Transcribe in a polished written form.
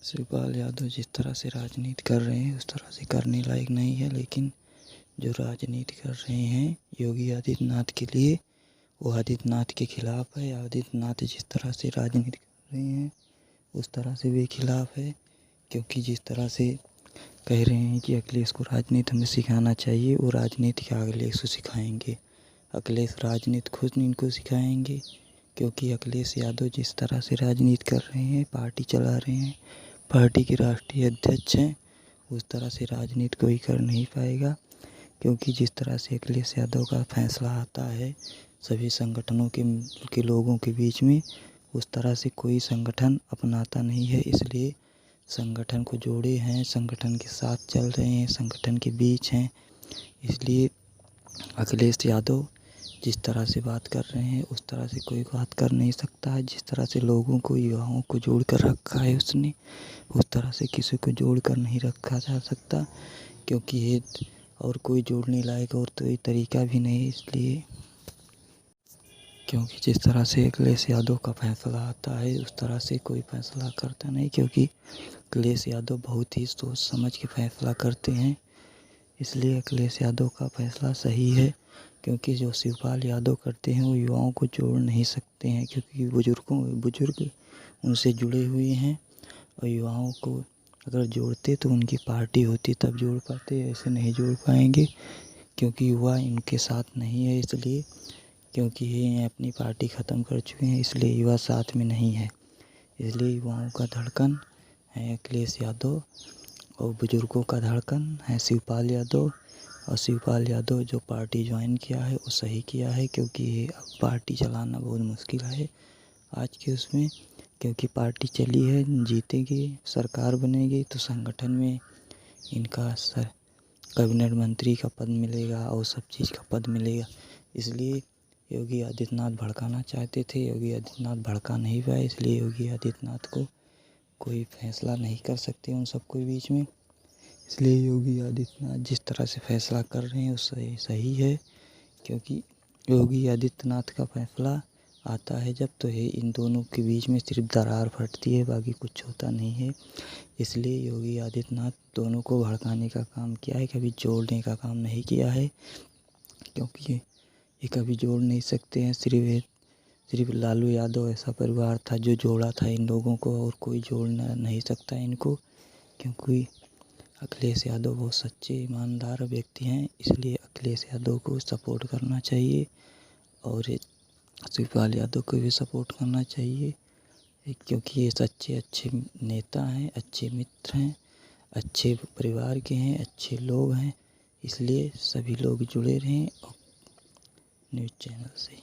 शिवपाल यादव जिस तरह से राजनीति कर रहे हैं उस तरह से करने लायक नहीं है, लेकिन जो राजनीति कर रहे हैं योगी आदित्यनाथ के लिए, वो आदित्यनाथ के खिलाफ है। आदित्यनाथ जिस तरह से राजनीति कर रहे हैं उस तरह से वे खिलाफ है, क्योंकि जिस तरह से कह रहे हैं कि अखिलेश को राजनीति हमें सिखाना चाहिए, वो राजनीति क्या अखिलेश को सिखाएंगे? अखिलेश राजनीति खुद इनको सिखाएंगे, क्योंकि अखिलेश यादव जिस तरह से राजनीति कर रहे हैं, पार्टी चला रहे हैं, पार्टी के राष्ट्रीय अध्यक्ष हैं, उस तरह से राजनीति कोई कर नहीं पाएगा। क्योंकि जिस तरह से अखिलेश यादव का फैसला आता है सभी संगठनों के लोगों के बीच में, उस तरह से कोई संगठन अपनाता नहीं है। इसलिए संगठन को जोड़े हैं, संगठन के साथ चल रहे हैं, संगठन के बीच हैं। इसलिए अखिलेश यादव जिस तरह से बात कर रहे हैं उस तरह से कोई बात कर नहीं सकता है। जिस तरह से लोगों को, युवाओं को जोड़ कर रखा है उसने, उस तरह से किसी को जोड़ कर नहीं रखा जा सकता, क्योंकि ये और कोई जोड़ने लायक और कोई तरीका भी नहीं। इसलिए क्योंकि जिस तरह से अखिलेश यादव का फैसला आता है उस तरह से कोई फैसला करता नहीं, क्योंकि अखिलेश यादव बहुत ही सोच समझ के फैसला करते हैं। इसलिए अखिलेश यादव का फैसला सही है, क्योंकि जो शिवपाल यादव करते हैं वो युवाओं को जोड़ नहीं सकते हैं, क्योंकि बुजुर्ग उनसे जुड़े हुए हैं। और युवाओं को अगर जोड़ते तो उनकी पार्टी होती तब जोड़ पाते, ऐसे नहीं जोड़ पाएंगे क्योंकि युवा इनके साथ नहीं है। इसलिए क्योंकि ये अपनी पार्टी ख़त्म कर चुके हैं, इसलिए युवा साथ में नहीं है। इसलिए युवाओं का धड़कन है अखिलेश यादव और बुजुर्गों का धड़कन है शिवपाल यादव। और शिवपाल यादव जो पार्टी ज्वाइन किया है वो सही किया है, क्योंकि ये अब पार्टी चलाना बहुत मुश्किल है आज के उसमें। क्योंकि पार्टी चली है, जीतेगी, सरकार बनेगी तो संगठन में इनका कैबिनेट मंत्री का पद मिलेगा और सब चीज़ का पद मिलेगा। इसलिए योगी आदित्यनाथ भड़काना चाहते थे, योगी आदित्यनाथ भड़का नहीं पाए, इसलिए योगी आदित्यनाथ को कोई फैसला नहीं कर सकते उन सबके बीच में। इसलिए योगी आदित्यनाथ जिस तरह से फैसला कर रहे हैं उससे सही है, क्योंकि योगी आदित्यनाथ का फैसला आता है जब तो ये इन दोनों के बीच में सिर्फ दरार फटती है, बाकी कुछ होता नहीं है। इसलिए योगी आदित्यनाथ दोनों को भड़काने का काम किया है, कभी जोड़ने का काम नहीं किया है, क्योंकि ये कभी जोड़ नहीं सकते हैं। सिर्फ लालू यादव ऐसा परिवार था जो जोड़ा था इन लोगों को, और कोई जोड़ना नहीं सकता इनको, क्योंकि अखिलेश यादव बहुत सच्चे ईमानदार व्यक्ति हैं। इसलिए अखिलेश यादव को सपोर्ट करना चाहिए और शिवपाल यादव को भी सपोर्ट करना चाहिए, क्योंकि ये सच्चे अच्छे नेता हैं, अच्छे मित्र हैं, अच्छे परिवार के हैं, अच्छे लोग हैं। इसलिए सभी लोग जुड़े रहें न्यूज़ चैनल से।